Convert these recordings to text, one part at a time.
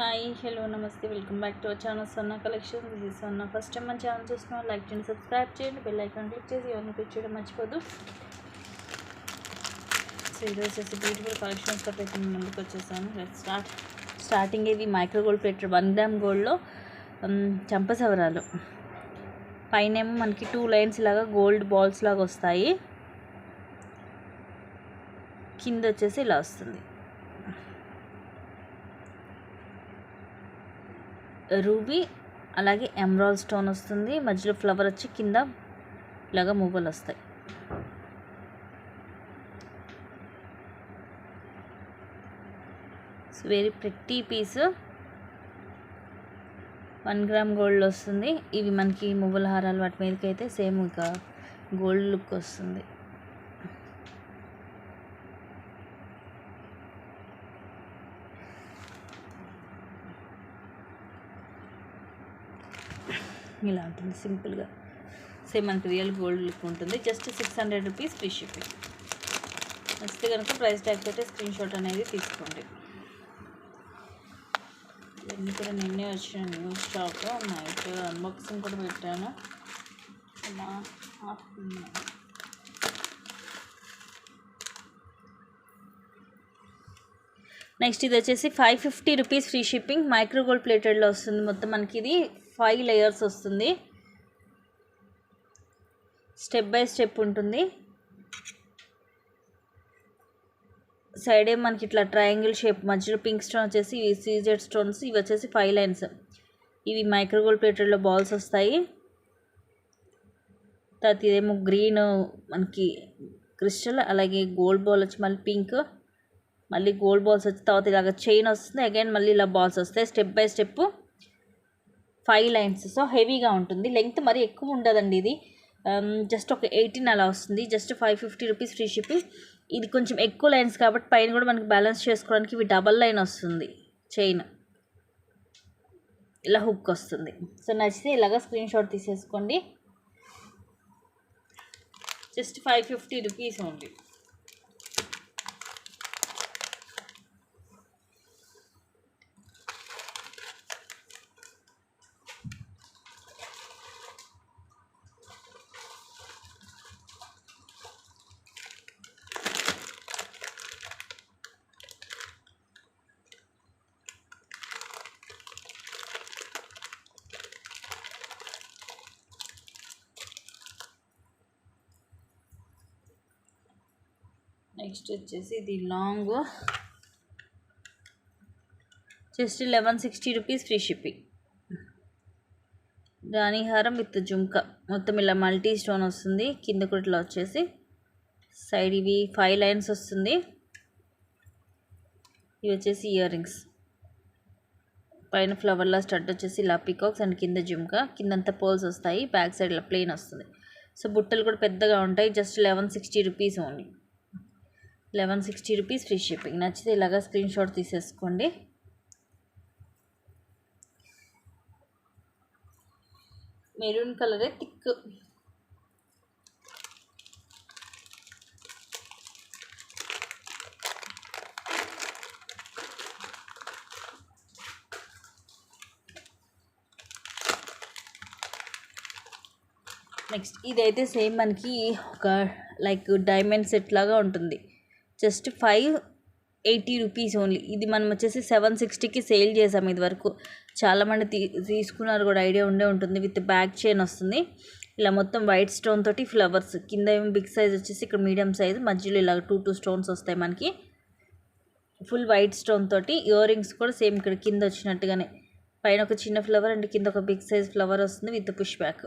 Hi hello నమస్తే welcome back to our channel Sanna collection. This is Sanna. First time మన channel చూస్తున్నాం, like చేయండి, subscribe చేయండి, bell icon click చేసి ఇవన్నీ క్లిక్ చేయడం మర్చిపోదు. సో ఇది వచ్చేసి బ్యూటిఫుల్ కలెక్షన్స్తో పెట్టి ముందుకు వచ్చేసాను. స్టార్టింగ్ ఇవి మైక్రో గోల్డ్ ప్లేటర్ 1 గ్రామ్ గోల్డ్లో చంపసవరాలు పైన ఏమో మనకి 2 లైన్స్ లాగా గోల్డ్ బాల్స్ లాగా వస్తాయి, కింద వచ్చేసి ఇలా వస్తుంది. రూబీ అలాగే ఎమరాల్డ్ స్టోన్ వస్తుంది, మధ్యలో ఫ్లవర్ వచ్చి కింద ఇలాగా మూవలు వస్తాయి. So very pretty piece 1 gram gold వస్తుంది. ఇవి మనకి మువ్వల హారాలు వాటి మీదకి అయితే సేమ్ ఇక గోల్డ్ లుక్ వస్తుంది. ఇలా ఉంటుంది సింపుల్గా, సేమ్ మనకి రియల్ గోల్డ్ లుక్ ఉంటుంది. Just 600 rupees free shipping. వస్తే కనుక ప్రైస్ ట్యాగ్ తోటి స్క్రీన్ షాట్ అనేది తీసుకోండి. ఇవన్నీ కూడా నిన్నే వచ్చిన న్యూ స్టాక్. నైట్ అన్బాక్సింగ్ కూడా పెట్టాను. నెక్స్ట్ ఇది వచ్చేసి 550 rupees free shipping. Micro gold ప్లేటెడ్లో వస్తుంది. మొత్తం మనకి ఇది 5 లేయర్స్ వస్తుంది, స్టెప్ బై స్టెప్ ఉంటుంది. సైడ్ ఏం మనకి ఇట్లా ట్రయాంగిల్ షేప్, మధ్యలో పింక్ స్టోన్ వచ్చేసి ఇవి సీజెడ్ స్టోన్స్. ఇవి వచ్చేసి 5 లైన్స్. ఇవి మైక్రో గోల్డ్ ప్లేటెడ్లో బాల్స్ వస్తాయి. తర్వాత ఇదేమో గ్రీన్ మనకి క్రిస్టల్, అలాగే గోల్డ్ బాల్ వచ్చి మళ్ళీ పింక్, మళ్ళీ గోల్డ్ బాల్స్ వచ్చి తర్వాత ఇలాగ చైన్ వస్తుంది. అగైన్ మళ్ళీ ఇలా బాల్స్ వస్తాయి. Step by step 5 lines. So హెవీగా ఉంటుంది, లెంగ్త్ మరి ఎక్కువ ఉండదండి. ఇది జస్ట్ ఒక 18 అలా వస్తుంది. Just 550 rupees free shipping. ఇది కొంచెం ఎక్కువ లైన్స్ కాబట్టి పైన కూడా మనకి బ్యాలెన్స్ చేసుకోవడానికి ఇవి డబల్ లైన్ వస్తుంది చైన్, ఇలా హుక్ వస్తుంది. సో నచ్చితే ఇలాగ స్క్రీన్ షాట్ తీసేసుకోండి. Just 550 rupees only. నెక్స్ట్ వచ్చేసి ఇది long, just 1160 rupees free shipping. రాణిహారం విత్ జుంకా, మొత్తం ఇలా మల్టీ స్టోన్ వస్తుంది. కింద కూడా ఇట్లా వచ్చేసి సైడ్ ఇవి 5 లైన్స్ వస్తుంది. ఇవి వచ్చేసి ఇయర్ రింగ్స్, పైన ఫ్లవర్లా స్టడ్ వచ్చేసి ఇలా పికాక్స్ అండ్ కింద జుంకా, కిందంతా పర్ల్స్ వస్తాయి. బ్యాక్ సైడ్ ఇలా ప్లెయిన్ వస్తుంది. సో బుట్టలు కూడా పెద్దగా ఉంటాయి. Just 1160 rupees only. 1160 rupees free shipping. నచ్చితే ఇలాగా స్క్రీన్ షాట్ తీసేసుకోండి. మెరూన్ కలరే థిక్. నెక్స్ట్ ఇదైతే సేమ్ మనకి ఒక లైక్ డైమండ్ సెట్ లాగా ఉంటుంది. Just 580 rupees only. ఇది మనం వచ్చేసి 760కి సేల్ చేసాము ఇది వరకు. చాలామంది తీసుకున్నారు కూడా, ఐడియా ఉండే ఉంటుంది. విత్ బ్యాక్ చైన్ వస్తుంది. ఇలా మొత్తం వైట్ స్టోన్ తోటి ఫ్లవర్స్, కింద ఏమో బిగ్ సైజ్ వచ్చేసి ఇక్కడ మీడియం సైజ్, మధ్యలో ఇలా 2 స్టోన్స్ వస్తాయి మనకి. ఫుల్ వైట్ స్టోన్ తోటి ఇయర్ రింగ్స్ కూడా సేమ్ ఇక్కడ కింద వచ్చినట్టుగానే, పైన ఒక చిన్న ఫ్లవర్ అండ్ కింద ఒక బిగ్ సైజ్ ఫ్లవర్ వస్తుంది విత్ పుష్ బ్యాక్.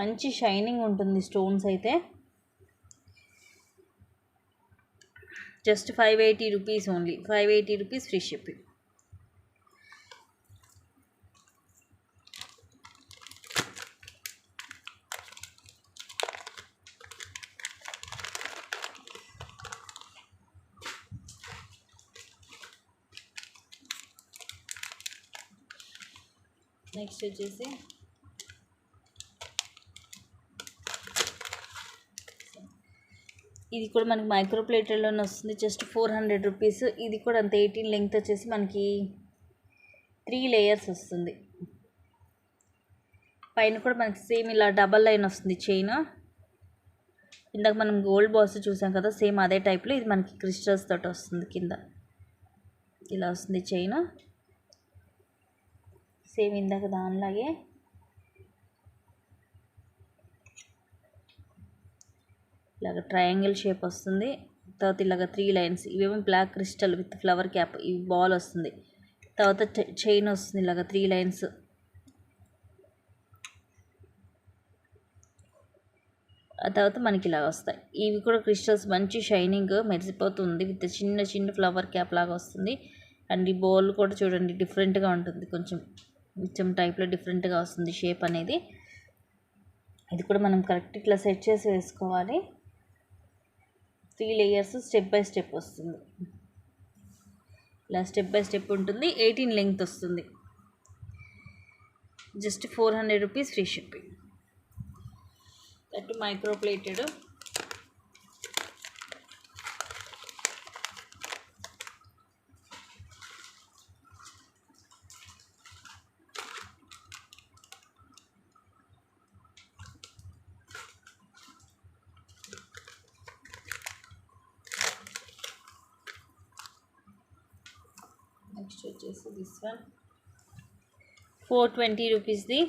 మంచి షైనింగ్ ఉంటుంది స్టోన్స్ అయితే. Just 580 rupees only. 580 rupees free shipping. Next వచ్చేసి ఇది కూడా మనకి మైక్రో ప్లేటెడ్లోనే వస్తుంది, జస్ట్ 400 రూపీస్. ఇది కూడా అంత 18 లెంగ్త్ వచ్చేసి మనకి 3 లేయర్స్ వస్తుంది. పైన కూడా మనకి సేమ్ ఇలా డబల్ లైన్ వస్తుంది చైన్. ఇందాక మనం గోల్డ్ బాల్స్ చూసాం కదా, సేమ్ అదే టైప్లో ఇది మనకి క్రిస్టల్స్ తోటి వస్తుంది. కింద ఇలా వస్తుంది చైన్, సేమ్ ఇందాక దానిలాగే. ఇలాగ ట్రయాంగిల్ షేప్ వస్తుంది. తర్వాత ఇలాగ 3 లైన్స్, ఇవేమో black crystal with flower cap, ఇవి బాల్ వస్తుంది. తర్వాత చైన్ వస్తుంది ఇలాగ 3 లైన్స్. ఆ తర్వాత మనకి ఇలా వస్తాయి. ఇవి కూడా క్రిస్టల్స్ మంచి షైనింగ్ మెరిసిపోతుంది విత్ చిన్న చిన్న ఫ్లవర్ క్యాప్ లాగా వస్తుంది. అండ్ ఈ బౌల్ కూడా చూడండి డిఫరెంట్గా ఉంటుంది, కొంచెం టైప్లో డిఫరెంట్గా వస్తుంది షేప్ అనేది. ఇది కూడా మనం కరెక్ట్ ఇట్లా సెట్ చేసి వేసుకోవాలి. 3 లేయర్స్ స్టెప్ బై స్టెప్ వస్తుంది. ఇలా స్టెప్ బై స్టెప్ ఉంటుంది. 18 లెంగ్త్ వస్తుంది. Just 400 rupees free shipping. That micro plated. Next వచ్చేసి దిస్ వన్ 420 రూపీస్ది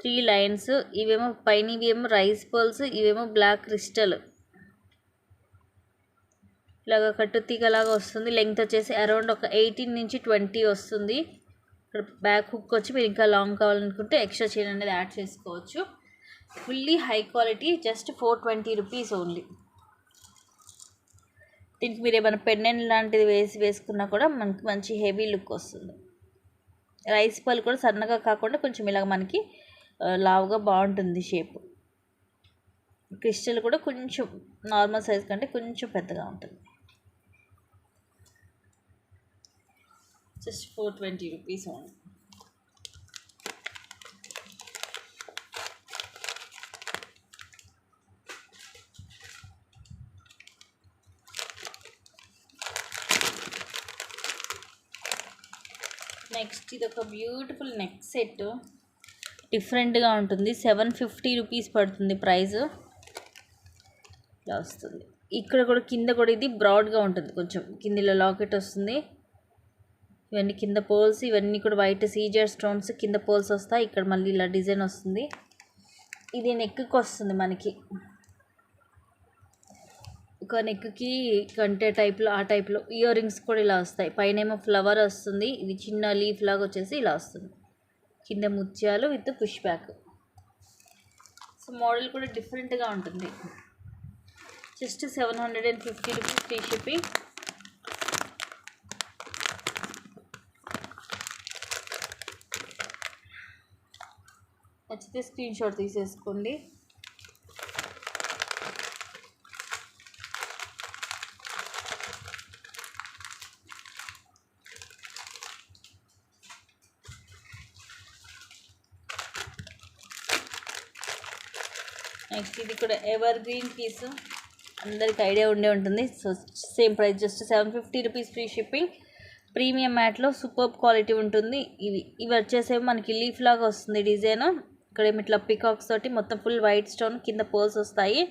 3 లైన్స్. ఇవేమో పైన ఇవేమో రైస్ పర్ల్స్, ఇవేమో బ్లాక్ క్రిస్టల్. ఇలాగ కట్టుతీగలాగా వస్తుంది. లెంగ్త్ వచ్చేసి అరౌండ్ ఒక 18 నుంచి 20 వస్తుంది. ఇక్కడ బ్యాక్ హుక్ వచ్చి మీరు ఇంకా లాంగ్ కావాలనుకుంటే ఎక్స్ట్రా చైన్ అనేది యాడ్ చేసుకోవచ్చు. Fully high quality, just 420 rupees only. దీనికి మీరు ఏమైనా పెండెంట్ లాంటిది వేసుకున్నా కూడా మనకి మంచి హెవీ లుక్ వస్తుంది. రైస్ పర్ల్ కూడా సన్నగా కాకుండా కొంచెం ఇలాగ మనకి లావుగా బాగుంటుంది షేప్. క్రిస్టల్ కూడా కొంచెం నార్మల్ సైజ్ కంటే కొంచెం పెద్దగా ఉంటుంది. Just 420 rupees only. నెక్స్ట్ ఇది ఒక బ్యూటిఫుల్ నెక్ సెట్, డిఫరెంట్గా ఉంటుంది. 750 రూపీస్ పడుతుంది ప్రైస్. ఇలా వస్తుంది. ఇక్కడ కూడా కింద కూడా ఇది బ్రాడ్గా ఉంటుంది, కొంచెం కింద ఇలా లాకెట్ వస్తుంది. ఇవన్నీ కింద పోల్స్, ఇవన్నీ కూడా వైట్ సీజర్ స్టోన్స్ కింద పోల్స్ వస్తాయి. ఇక్కడ మళ్ళీ ఇలా డిజైన్ వస్తుంది. ఇది నెక్కి వస్తుంది మనకి, ఒక నెక్కి కంటే టైప్లో, ఆ టైప్లో ఇయర్ రింగ్స్ కూడా ఇలా వస్తాయి. పైన ఏమో ఫ్లవర్ వస్తుంది, ఇది చిన్న లీఫ్ లాగా వచ్చేసి ఇలా వస్తుంది. కింద ముత్యాలు with push back. So model కూడా డిఫరెంట్గా ఉంటుంది. Just 750 rupees free shipping. నచ్చితే స్క్రీన్ షాట్ తీసేసుకోండి. నెక్స్ట్ ఇది కూడా ఎవర్ గ్రీన్ పీస్, అందరికి ఐడియా ఉంటుంది. So same price, just 750 rupees free shipping. Premium మ్యాట్లో సూపర్ క్వాలిటీ ఉంటుంది. ఇవి వచ్చేసేమో మనకి లీఫ్ లాగా వస్తుంది డిజైన్. ఇక్కడ ఏమి ఇట్లా పికాక్స్ తోటి మొత్తం ఫుల్ వైట్ స్టోన్, కింద పోల్స్ వస్తాయి.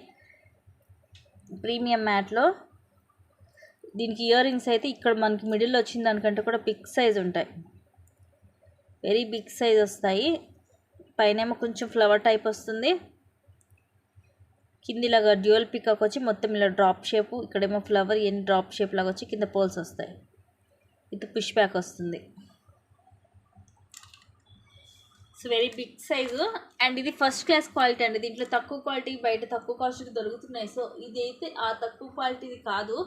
ప్రీమియం మ్యాట్లో దీనికి ఇయర్ రింగ్స్ అయితే ఇక్కడ మనకి మిడిల్లో వచ్చిన దానికంటే కూడా బిగ్ సైజ్ ఉంటాయి, వెరీ బిగ్ సైజ్ వస్తాయి. పైన ఏమో కొంచెం ఫ్లవర్ టైప్ వస్తుంది. కింద ఇలాగా డ్యూయల్ పికాక్ వచ్చి మొత్తం ఇలా డ్రాప్ షేపు, ఇక్కడేమో ఫ్లవర్ ఎన్ని డ్రాప్ షేప్ లాగా వచ్చి కింద పోల్స్ వస్తాయి. ఇది పుష్ బ్యాక్ వస్తుంది. So very big size and ఇది ఫస్ట్ క్లాస్ క్వాలిటీ అండి. దీంట్లో తక్కువ క్వాలిటీ బయట తక్కువ కాస్ట్కి దొరుకుతున్నాయి. సో ఇది అయితే ఆ తక్కువ క్వాలిటీది కాదు,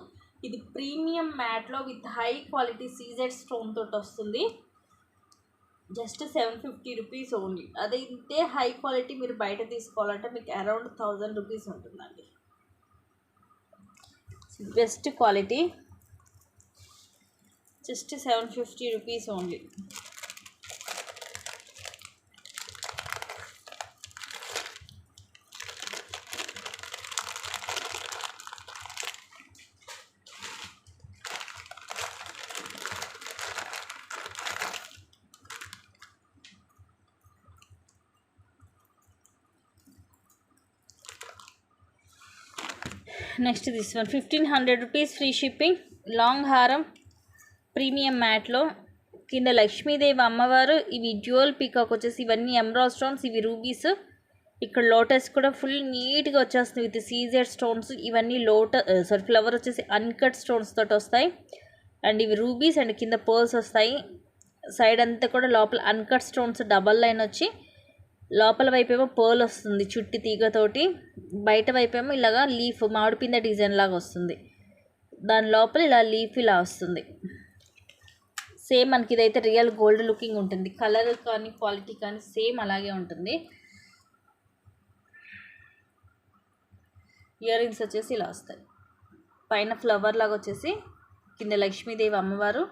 ఇది ప్రీమియం మ్యాట్లో with high quality CZ stone తోటి వస్తుంది. Just 750 rupees only. అదే ఇంతే హై క్వాలిటీ మీరు బయట తీసుకోవాలంటే మీకు అరౌండ్ 1000 రూపీస్ ఉంటుందండి. Best quality, just 750 rupees only. Next this one 1500 rupees free shipping. Long హారం ప్రీమియం మ్యాట్లో కింద లక్ష్మీదేవి అమ్మవారు. ఇవి డ్యూయల్ పీకాక్ వచ్చేసి ఇవన్నీ ఎమరాల్డ్ స్టోన్స్, ఇవి రూబీస్. ఇక్కడ లోటస్ కూడా ఫుల్ నీట్గా వచ్చేస్తుంది విత్ సీజెడ్ స్టోన్స్. ఇవన్నీ ఫ్లవర్ వచ్చేసి అన్కట్ స్టోన్స్ తోటి వస్తాయి. అండ్ ఇవి రూబీస్ అండ్ కింద పర్ల్స్ వస్తాయి. సైడ్ అంతా కూడా లోపల అన్కట్ స్టోన్స్ డబల్ లైన్ వచ్చి లోపల వైపేమో పర్ల్ వస్తుంది చుట్టి తీగతోటి. బయట వైపేమో ఇలాగా లీఫ్ మామిడిపింద డిజైన్ లాగా వస్తుంది. దాని లోపల ఇలా లీఫ్ ఇలా వస్తుంది. సేమ్ మనకి ఇదైతే రియల్ గోల్డ్ లుకింగ్ ఉంటుంది. కలర్ కానీ క్వాలిటీ కానీ సేమ్ అలాగే ఉంటుంది. ఇయర్ రింగ్స్ వచ్చేసి ఇలా వస్తాయి. పైన ఫ్లవర్ లాగా వచ్చేసి కింద లక్ష్మీదేవి అమ్మవారు,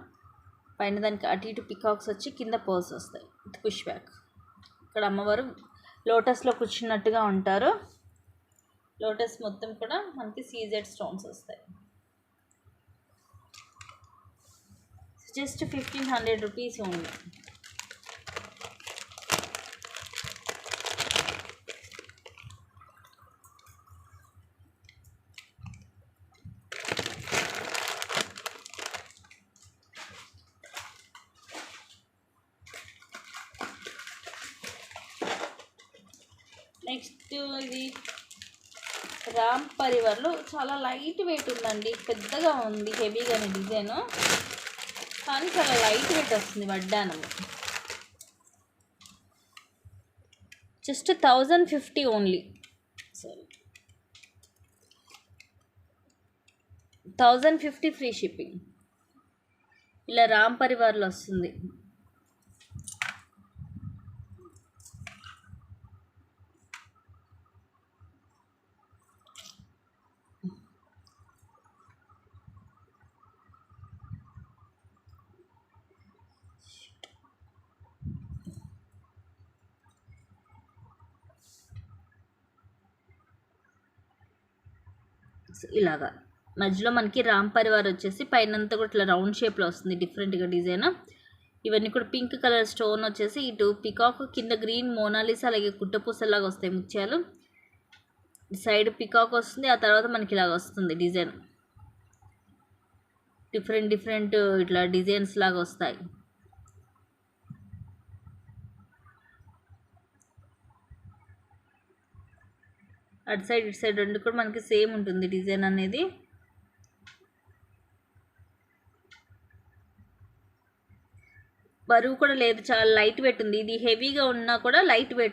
పైన దానికి అటు ఇటు పికాక్స్ వచ్చి కింద పర్ల్స్ వస్తాయి విత్ పుష్ బ్యాక్. ఇక్కడ అమ్మవారు లోటస్లో కూర్చున్నట్టుగా ఉంటారు. లోటస్ మొత్తం కూడా మనకి సీజెడ్ స్టోన్స్ వస్తాయి. Just 1500 rupees only. నెక్స్ట్ ఇది రామ్ పరివార్లో చాలా లైట్ వెయిట్ ఉందండి. పెద్దగా ఉంది, హెవీగానే డిజైన్, కానీ చాలా లైట్ వెయిట్ వస్తుంది. వడ్డానము just 1050 only. Sorry 1050 free shipping. ఇలా రామ్ పరివార్లో వస్తుంది. ఇలాగా మధ్యలో మనకి రామ్ పరివార్ వచ్చేసి పైనంతా కూడా ఇట్లా రౌండ్ షేప్లో వస్తుంది డిఫరెంట్గా డిజైన్. ఇవన్నీ కూడా పింక్ కలర్ స్టోన్ వచ్చేసి ఇటు పికాక్, కింద గ్రీన్ మోనాలిసా అలాగే కుట్టపూసలాగా వస్తాయి ముత్యాలు. సైడ్ పికాక్ వస్తుంది, ఆ తర్వాత మనకి ఇలాగ వస్తుంది డిజైన్. డిఫరెంట్ ఇట్లా డిజైన్స్ లాగా వస్తాయి. అటు సైడ్ ఇటు సైడ్ రెండు కూడా మనకి సేమ్ ఉంటుంది డిజైన్ అనేది. బరువు కూడా లేదు, చాలా లైట్ వెయిట్ ఉంది. ఇది హెవీగా ఉన్నా కూడా లైట్ వెయిట్